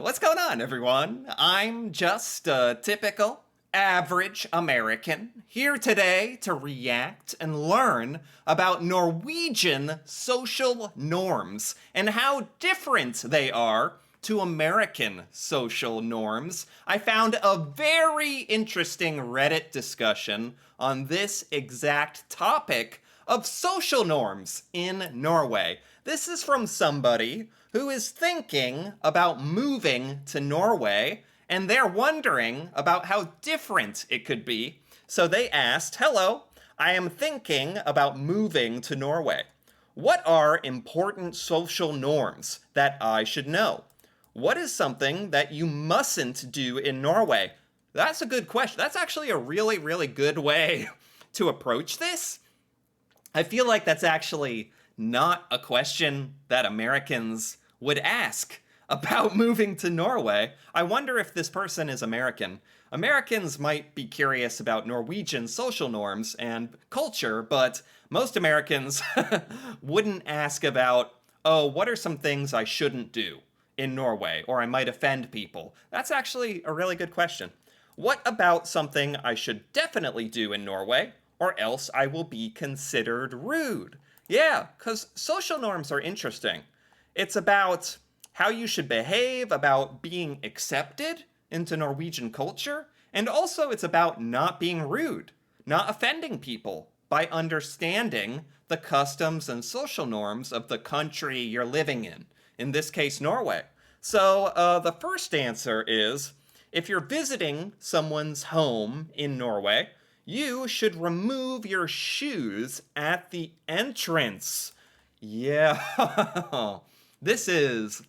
What's going on, everyone? I'm just a typical, average American here today to react and learn about Norwegian social norms and how different they are to American social norms. I found a very interesting Reddit discussion on this exact topic of social norms in Norway. This is from somebody who is thinking about moving to Norway, and they're wondering about how different it could be. So they asked, "Hello, I am thinking about moving to Norway. What are important social norms that I should know? What is something that you mustn't do in Norway?" That's a good question. That's actually a really, really good way to approach this. I feel like that's actually not a question that Americans would ask about moving to Norway. I wonder if this person is American. Americans might be curious about Norwegian social norms and culture, but most Americans wouldn't ask about, oh, what are some things I shouldn't do in Norway, or I might offend people? That's actually a really good question. What about something I should definitely do in Norway, or else I will be considered rude? Yeah, because social norms are interesting. It's about how you should behave, about being accepted into Norwegian culture, and also it's about not being rude, not offending people by understanding the customs and social norms of the country you're living in this case, Norway. So the first answer is if you're visiting someone's home in Norway, you should remove your shoes at the entrance. Yeah. this is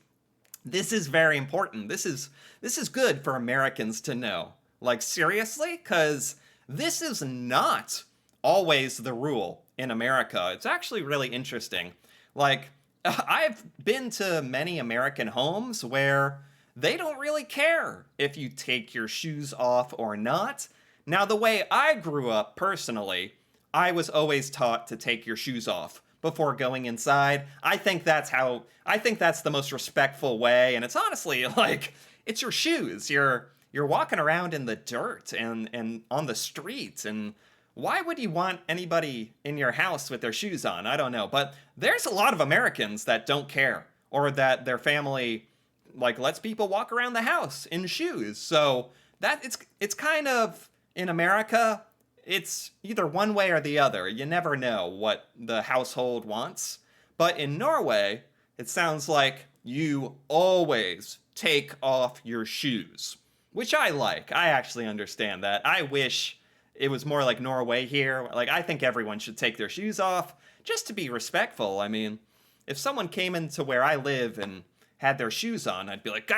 this is very important. This is good for Americans to know. Like seriously, cuz this is not always the rule in America. It's actually really interesting. Like I've been to many American homes where they don't really care if you take your shoes off or not. Now, the way I grew up personally, I was always taught to take your shoes off before going inside. I think that's the most respectful way, and it's honestly like it's your shoes. You're walking around in the dirt and on the streets, and why would you want anybody in your house with their shoes on? I don't know, but there's a lot of Americans that don't care, or that their family like lets people walk around the house in shoes. So that it's kind of in America, it's either one way or the other. You never know what the household wants. But in Norway, it sounds like you always take off your shoes, which I like. I actually understand that. I wish it was more like Norway here. Like, I think everyone should take their shoes off just to be respectful. I mean, if someone came into where I live and had their shoes on, I'd be like,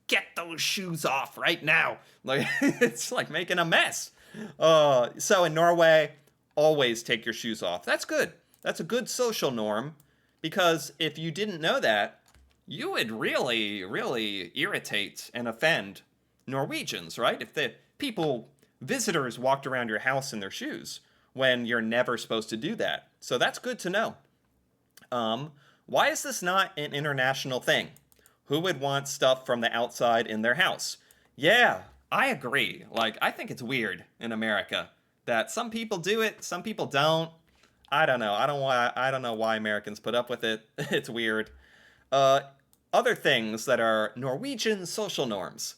get those shoes off right now. Like, it's like making a mess. So in Norway, always take your shoes off. That's good. That's a good social norm because if you didn't know that, you would really, really irritate and offend Norwegians, right? If the visitors walked around your house in their shoes when you're never supposed to do that. So that's good to know. Why is this not an international thing? Who would want stuff from the outside in their house? Yeah, I agree. Like, I think it's weird in America that some people do it, some people don't. I don't know. I don't know why Americans put up with it. It's weird. Uh, Other things that are Norwegian social norms.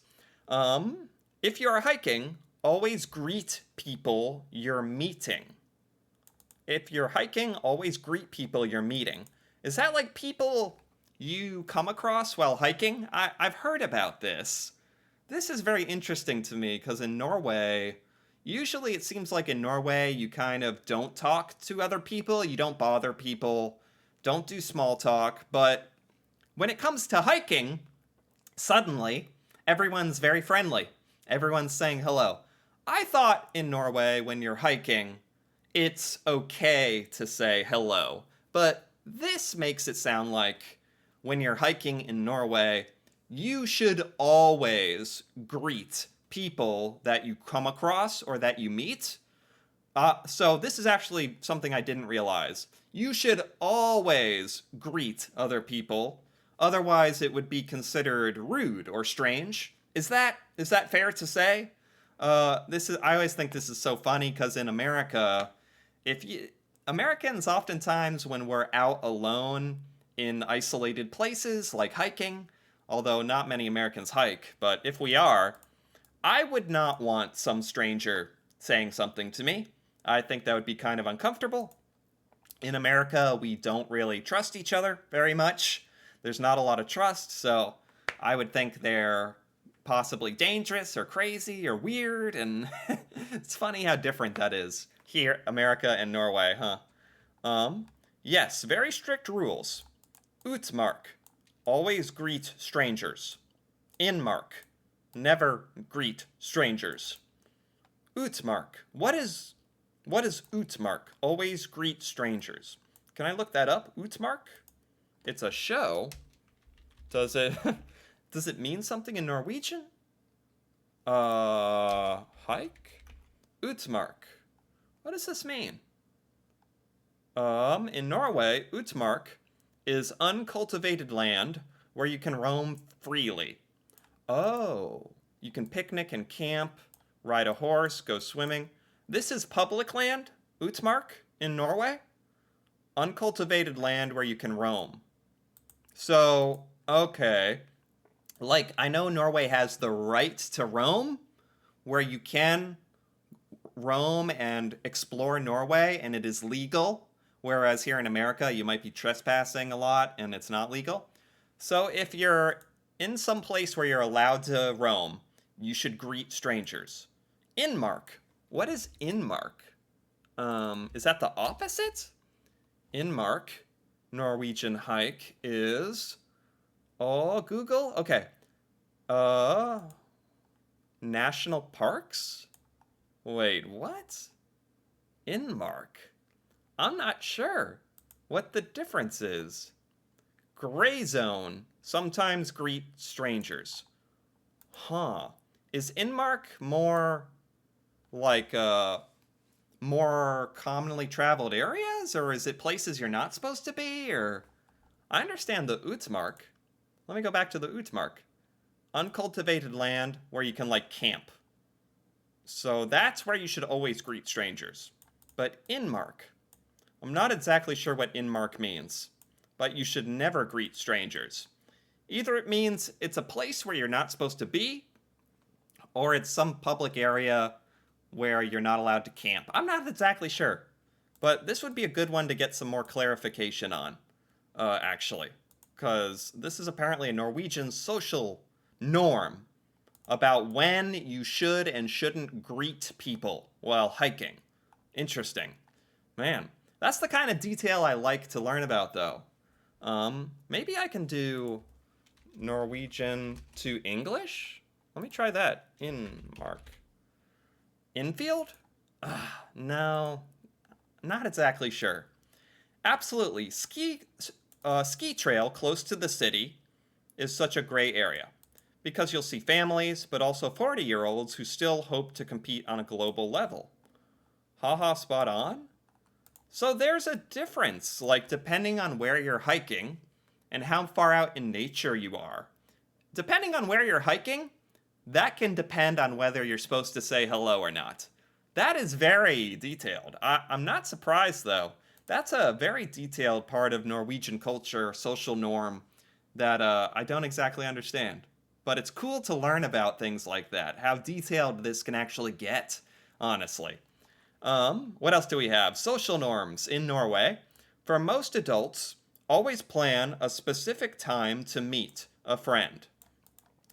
If you're hiking, always greet people you're meeting. If you're hiking, always greet people you're meeting. Is that like people you come across while hiking? I've heard about this. This is very interesting to me because in Norway, usually it seems like in Norway you kind of don't talk to other people, you don't bother people, don't do small talk, but when it comes to hiking, suddenly everyone's very friendly. Everyone's saying hello. I thought in Norway when you're hiking, it's okay to say hello, but this makes it sound like when you're hiking in Norway, you should always greet people that you come across or that you meet. So this is actually something I didn't realize. You should always greet other people. Otherwise, it would be considered rude or strange. Is that fair to say? I always think this is so funny because in America, if you Americans oftentimes when we're out alone in isolated places like hiking, although not many Americans hike, but if we are, I would not want some stranger saying something to me. I think that would be kind of uncomfortable. In America, we don't really trust each other very much. There's not a lot of trust, so I would think they're possibly dangerous or crazy or weird, and it's funny how different that is here, America and Norway, huh? Um, yes, very strict rules. Utmark, always greet strangers. Inmark, never greet strangers. Utmark, what is Utmark? Always greet strangers. Can I look that up? Utmark? It's a show. Does it does it mean something in Norwegian? Hike? Utmark. What does this mean? In Norway, Utmark is uncultivated land where you can roam freely. Oh, you can picnic and camp, ride a horse, go swimming. This is public land, Utmark, in Norway. Uncultivated land where you can roam. So, okay. Like, I know Norway has the right to roam, where you can roam and explore Norway, and it is legal. Whereas here in America, you might be trespassing a lot, and it's not legal. So if you're in some place where you're allowed to roam, you should greet strangers. Inmark. What is Inmark? Is that the opposite? Inmark, Norwegian hike, is... Oh, Google? Okay. National parks? Wait, what? Inmark. I'm not sure what the difference is. Gray zone. Sometimes greet strangers. Huh. Is Inmark more like more commonly traveled areas, or is it places you're not supposed to be? Or I understand the Utmark. Let me go back to the Utmark. Uncultivated land where you can like camp. So that's where you should always greet strangers. But Inmark, I'm not exactly sure what Inmark means, but you should never greet strangers. Either it means it's a place where you're not supposed to be, or it's some public area where you're not allowed to camp. I'm not exactly sure, but this would be a good one to get some more clarification on, actually, because this is apparently a Norwegian social norm about when you should and shouldn't greet people while hiking. Interesting. Man, that's the kind of detail I like to learn about, though. Maybe I can do Norwegian to English? Let me try that. Inmark. Infield? No, not exactly sure. Absolutely. Ski trail close to the city is such a gray area because you'll see families, but also 40-year-olds who still hope to compete on a global level. Haha, spot on. So there's a difference, like depending on where you're hiking and how far out in nature you are. Depending on where you're hiking, that can depend on whether you're supposed to say hello or not. That is very detailed. I'm not surprised, though. That's a very detailed part of Norwegian culture, social norm, that I don't exactly understand. But it's cool to learn about things like that, how detailed this can actually get, honestly. What else do we have? Social norms in Norway. For most adults, always plan a specific time to meet a friend.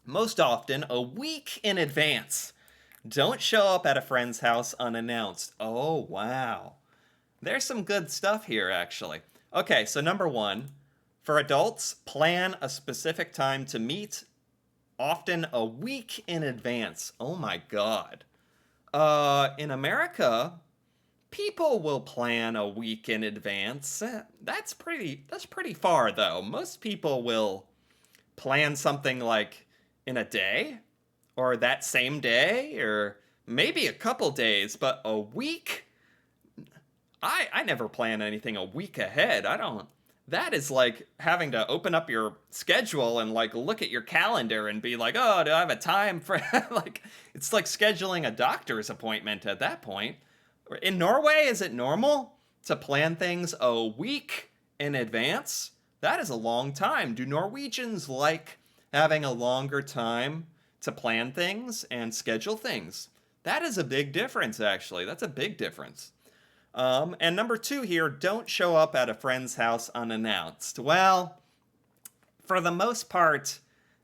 Most often, a week in advance. Don't show up at a friend's house unannounced. Oh, wow. There's some good stuff here, actually. Okay, so number one, for adults, plan a specific time to meet, often a week in advance. Oh my God. In America, people will plan a week in advance. That's pretty far, though. Most people will plan something like in a day, or that same day, or maybe a couple days, but a week? I never plan anything a week ahead. I don't. that is like having to open up your schedule and like look at your calendar and be like, oh, do I have a time for like it's like scheduling a doctor's appointment at that point. In Norway, is it normal to plan things a week in advance? That is a long time. Do Norwegians like having a longer time to plan things and schedule things? That is a big difference, actually. That's a big difference. And number two here, don't show up at a friend's house unannounced. Well, for the most part,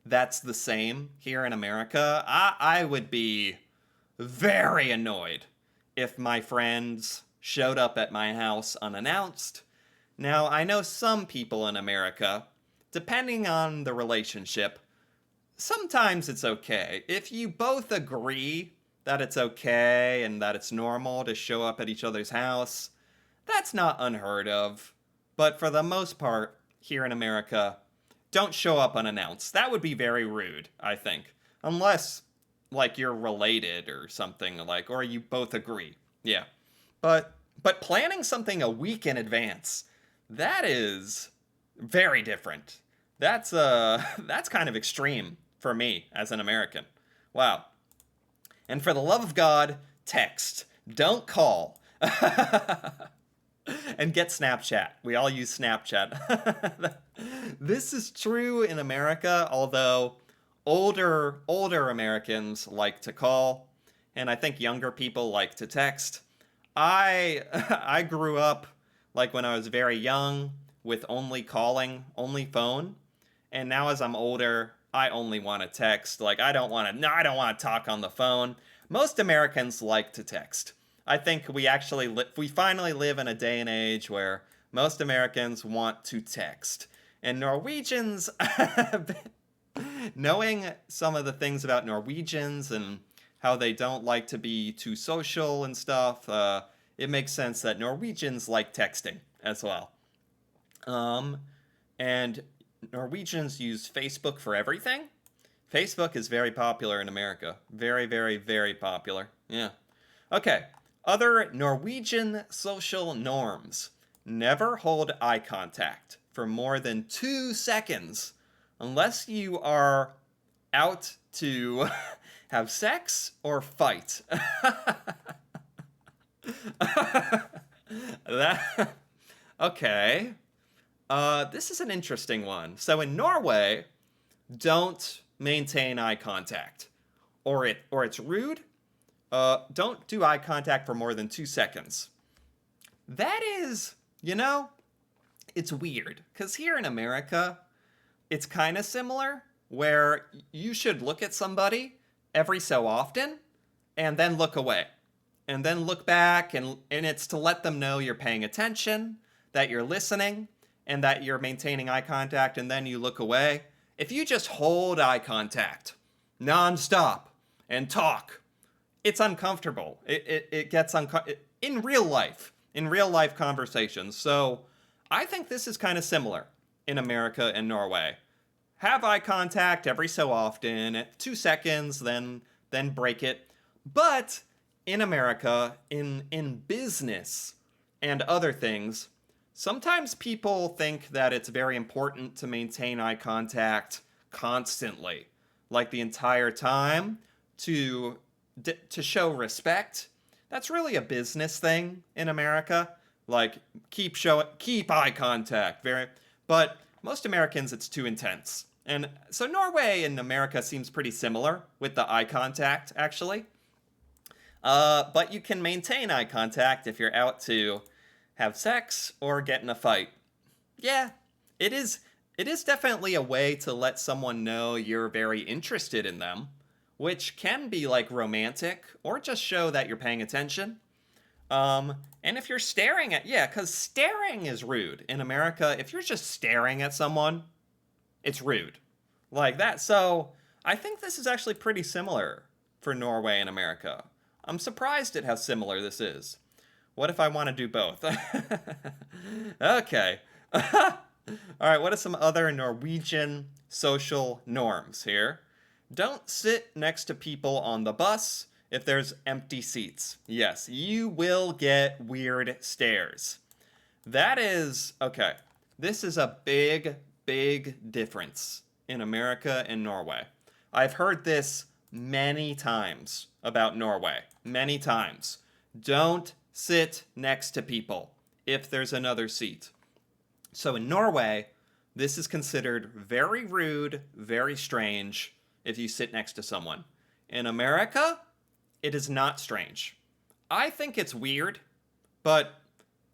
that's the same here in America. I would be very annoyed if my friends showed up at my house unannounced. Now, I know some people in America, depending on the relationship, sometimes it's okay. If you both agree that it's okay and that it's normal to show up at each other's house, that's not unheard of. But for the most part, here in America, don't show up unannounced. That would be very rude, I think. Unless, like, you're related or something, like, or you both agree. Yeah. But planning something a week in advance, that is very different. That's kind of extreme for me as an American. Wow. And for the love of God, text. Don't call. And get Snapchat. We all use Snapchat. This is true in America, although older Americans like to call, and I think younger people like to text. I grew up like when I was very young with only calling, only phone, and now as I'm older, I only want to text. Like I don't want to talk on the phone. Most Americans like to text. I think we finally live in a day and age where most Americans want to text. And Norwegians, knowing some of the things about Norwegians and how they don't like to be too social and stuff, it makes sense that Norwegians like texting as well. And Norwegians use Facebook for everything. Facebook is very popular in America. Very, very, very popular. Yeah. Okay. Other Norwegian social norms. Never hold eye contact for more than 2 seconds unless you are out to have sex or fight. Okay. This is an interesting one. So in Norway, don't maintain eye contact, or it's rude. Don't do eye contact for more than 2 seconds. That is, it's weird because here in America, it's kind of similar where you should look at somebody every so often and then look away and then look back and it's to let them know you're paying attention, that you're listening, and that you're maintaining eye contact, and then you look away. If you just hold eye contact nonstop and talk, it's uncomfortable. It gets in real life conversations. So I think this is kind of similar in America and Norway. Have eye contact every so often, at 2 seconds, then break it. But in America, in business and other things, sometimes people think that it's very important to maintain eye contact constantly, like the entire time, to show respect. That's really a business thing in America. Like keep eye contact. But most Americans, it's too intense. And so Norway and America seems pretty similar with the eye contact, actually. But you can maintain eye contact if you're out to have sex or get in a fight. Yeah, it is definitely a way to let someone know you're very interested in them, which can be like romantic or just show that you're paying attention. And if you're because staring is rude in America. If you're just staring at someone, it's rude. Like that. So I think this is actually pretty similar for Norway and America. I'm surprised at how similar this is. What if I want to do both? Okay. All right, what are some other Norwegian social norms here? Don't sit next to people on the bus if there's empty seats. Yes, you will get weird stares. That is, okay. This is a big, big difference in America and Norway. I've heard this many times about Norway. Many times. Don't sit next to people if there's another seat. So in Norway, this is considered very rude, very strange if you sit next to someone. In America, it is not strange. I think it's weird, but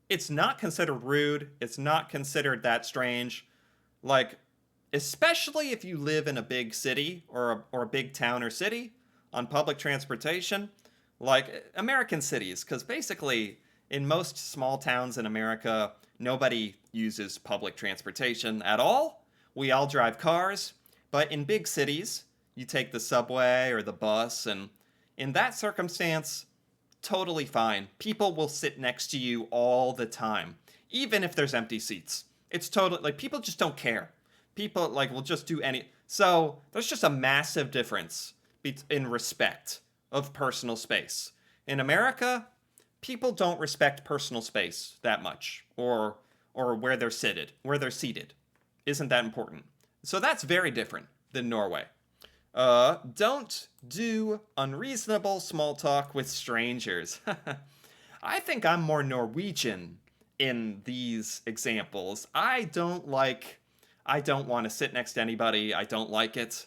it's not considered rude. It's not considered that strange. Like, especially if you live in a big city or a big town or city on public transportation, like American cities, because basically in most small towns in America, nobody uses public transportation at all. We all drive cars. But in big cities, you take the subway or the bus, and in that circumstance, totally fine. People will sit next to you all the time, even if there's empty seats. It's totally like people just don't care. People like will just do any. So there's just a massive difference in respect of personal space. In America, people don't respect personal space that much, or where they're seated, isn't that important. So that's very different than Norway. Don't do unreasonable small talk with strangers. I think I'm more Norwegian in these examples. I don't want to sit next to anybody. I don't like it.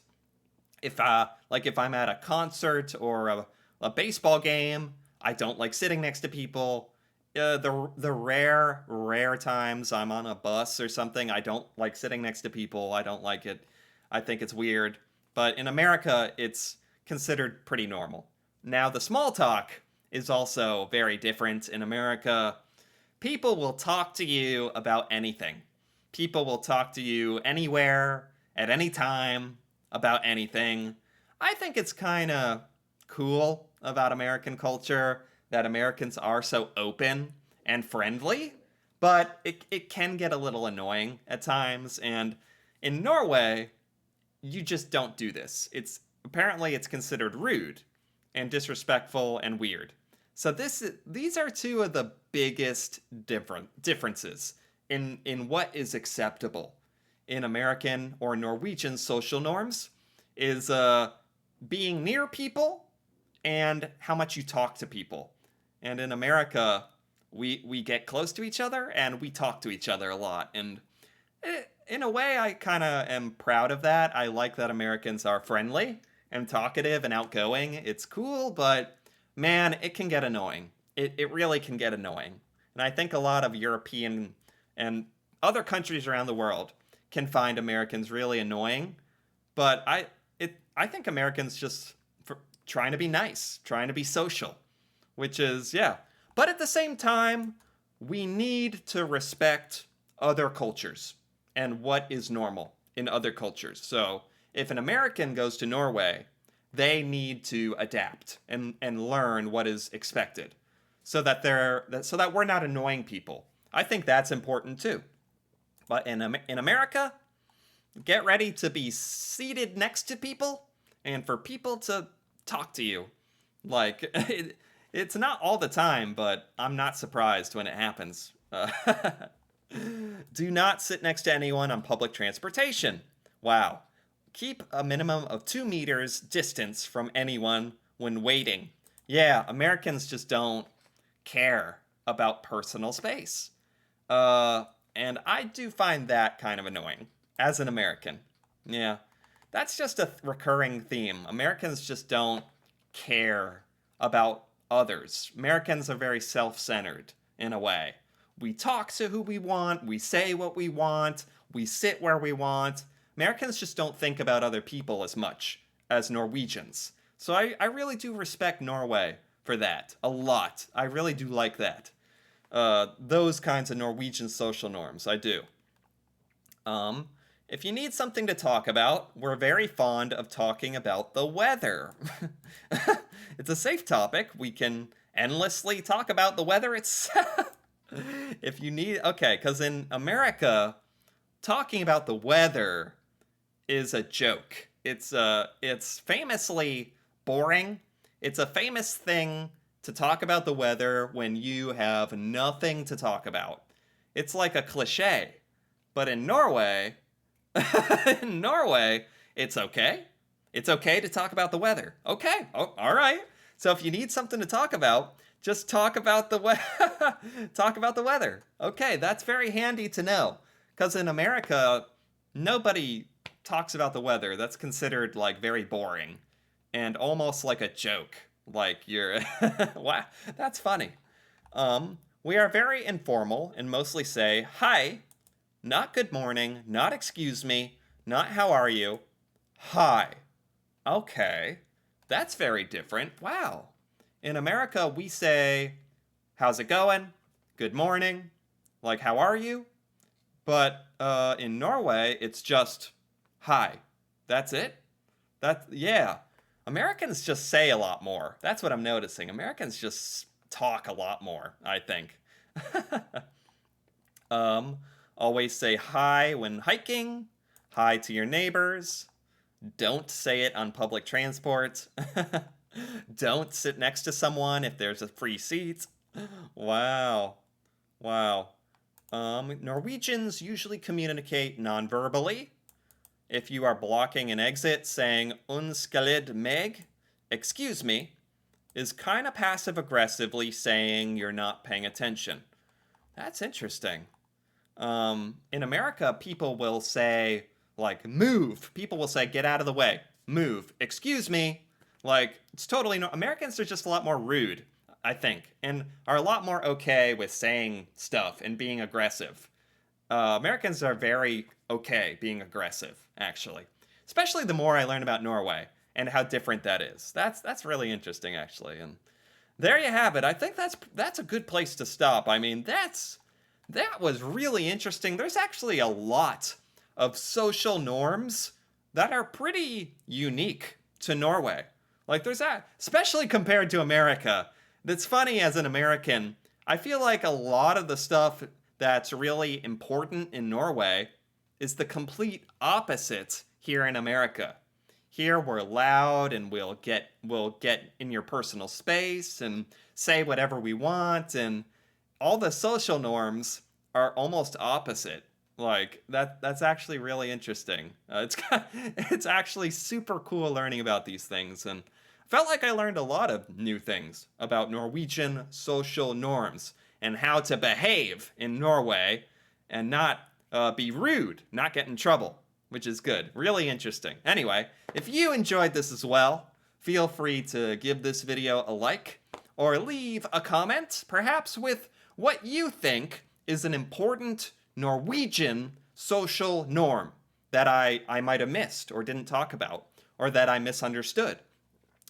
If I'm at a concert or a baseball game, I don't like sitting next to people. The rare times I'm on a bus or something, I don't like sitting next to people. I don't like it. I think it's weird. But in America, it's considered pretty normal. Now, the small talk is also very different. In America, people will talk to you about anything. People will talk to you anywhere, at any time, about anything. I think it's kind of cool about American culture that Americans are so open and friendly, but it can get a little annoying at times. And in Norway, you just don't do this. It's considered rude and disrespectful and weird. So these are two of the biggest differences in what is acceptable in American or Norwegian social norms is being near people and how much you talk to people. And in America, we get close to each other and we talk to each other a lot. And in a way, I kind of am proud of that. I like that Americans are friendly and talkative and outgoing. It's cool, but man, it can get annoying. It really can get annoying. And I think a lot of European and other countries around the world can find Americans really annoying. But I think Americans just trying to be nice, trying to be social, which is, yeah. But at the same time, we need to respect other cultures and what is normal in other cultures. So if an American goes to Norway, they need to adapt and learn what is expected so that we're not annoying people. I think that's important too. But in America, get ready to be seated next to people and for people to talk to you. Like, it's not all the time, but I'm not surprised when it happens. Do not sit next to anyone on public transportation. Wow. Keep a minimum of 2 meters distance from anyone when waiting. Yeah, Americans just don't care about personal space. And I do find that kind of annoying as an American. Yeah, that's just a recurring theme. Americans just don't care about others. Americans are very self-centered in a way. We talk to who we want, we say what we want, we sit where we want. Americans just don't think about other people as much as Norwegians. So I really do respect Norway for that a lot. I really do like that. Those kinds of Norwegian social norms, I do. If you need something to talk about, we're very fond of talking about the weather. It's a safe topic. We can endlessly talk about the weather itself. If you need, okay, because in America, talking about the weather is a joke. It's famously boring. It's a famous thing to talk about the weather when you have nothing to talk about. It's like a cliche. But in Norway, in Norway, it's okay. It's okay to talk about the weather. Okay, oh, all right. So if you need something to talk about, just talk about the talk about the weather. Okay, that's very handy to know. Because in America, nobody talks about the weather. That's considered like very boring and almost like a joke. Like you're wow, that's funny. We are very informal and mostly say hi, not good morning, not excuse me, not how are you. Hi. Okay. That's very different. Wow. In America, we say, how's it going? Good morning. Like, how are you? But in Norway, it's just hi. That's it. Yeah. Americans just say a lot more. That's what I'm noticing. Americans just talk a lot more, I think. um, Always say hi when hiking. Hi to your neighbors. Don't say it on public transport. Don't sit next to someone if there's a free seat. Wow. Wow. Norwegians usually communicate non-verbally. If you are blocking an exit, saying "Unnskyld meg," excuse me, is kind of passive-aggressively saying you're not paying attention. That's interesting. In America, people will say, like, move. People will say, get out of the way. Move. Excuse me. Like, it's totally no. Americans are just a lot more rude, I think, and are a lot more okay with saying stuff and being aggressive. Americans are very okay being aggressive, actually. Especially the more I learn about Norway and how different that is. That's really interesting, actually. And there you have it. I think that's a good place to stop. I mean, that was really interesting. There's actually a lot of social norms that are pretty unique to Norway. Like there's that, especially compared to America. That's funny as an American. I feel like a lot of the stuff that's really important in Norway is the complete opposite here in America. Here we're loud and we'll get in your personal space and say whatever we want, and all the social norms are almost opposite. Like that's actually really interesting. It's actually super cool learning about these things, and I felt like I learned a lot of new things about Norwegian social norms and how to behave in Norway and not be rude, not get in trouble, which is good. Really interesting. Anyway, if you enjoyed this as well, feel free to give this video a like or leave a comment, perhaps with what you think is an important Norwegian social norm that I might have missed or didn't talk about, or that I misunderstood.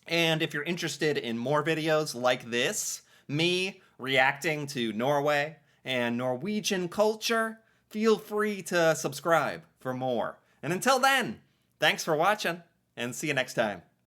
And if you're interested in more videos like this, me reacting to Norway and Norwegian culture, feel free to subscribe for more. And until then, thanks for watching, and see you next time.